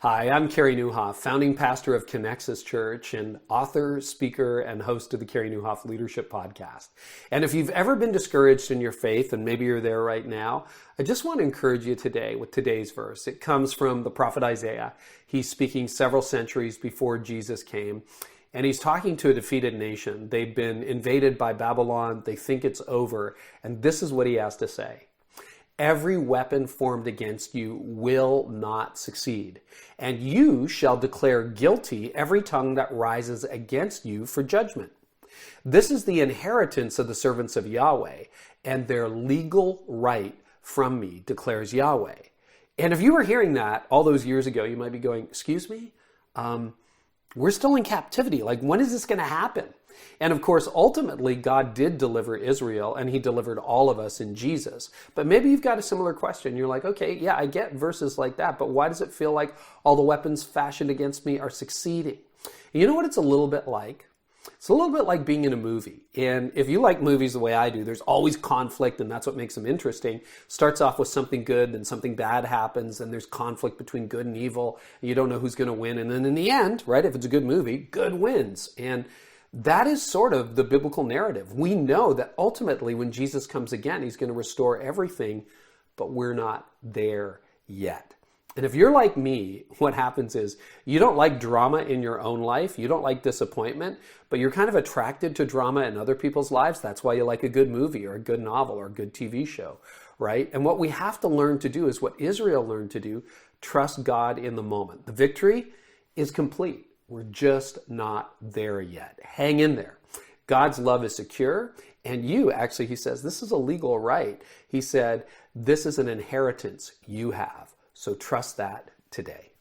Hi, I'm Carey Nieuwhof, founding pastor of Connexus Church and author, speaker, and host of the Carey Nieuwhof Leadership Podcast. And if you've ever been discouraged in your faith, and maybe you're there right now, I just want to encourage you today with today's verse. It comes from the prophet Isaiah. He's speaking several centuries before Jesus came, and he's talking to a defeated nation. They've been invaded by Babylon. They think it's over, and this is what he has to say. Every weapon formed against you will not succeed, and you shall declare guilty every tongue that rises against you for judgment. This is the inheritance of the servants of Yahweh, and their legal right from me, declares Yahweh. And if you were hearing that all those years ago, you might be going, excuse me? We're still in captivity. Like, when is this going to happen? And of course, ultimately, God did deliver Israel, and he delivered all of us in Jesus. But maybe you've got a similar question. You're like, okay, yeah, I get verses like that, but why does it feel like all the weapons fashioned against me are succeeding? You know what it's a little bit like? It's a little bit like being in a movie. And if you like movies the way I do, there's always conflict, and that's what makes them interesting. Starts off with something good, then something bad happens, and there's conflict between good and evil. And you don't know who's going to win. And then in the end, right, if it's a good movie, good wins. And that is sort of the biblical narrative. We know that ultimately when Jesus comes again, he's going to restore everything, but we're not there yet. And if you're like me, what happens is you don't like drama in your own life. You don't like disappointment, but you're kind of attracted to drama in other people's lives. That's why you like a good movie or a good novel or a good TV show, right? And what we have to learn to do is what Israel learned to do, trust God in the moment. The victory is complete. We're just not there yet. Hang in there. God's love is secure. And you, actually, he says, this is a legal right. He said, this is an inheritance you have. So trust that today.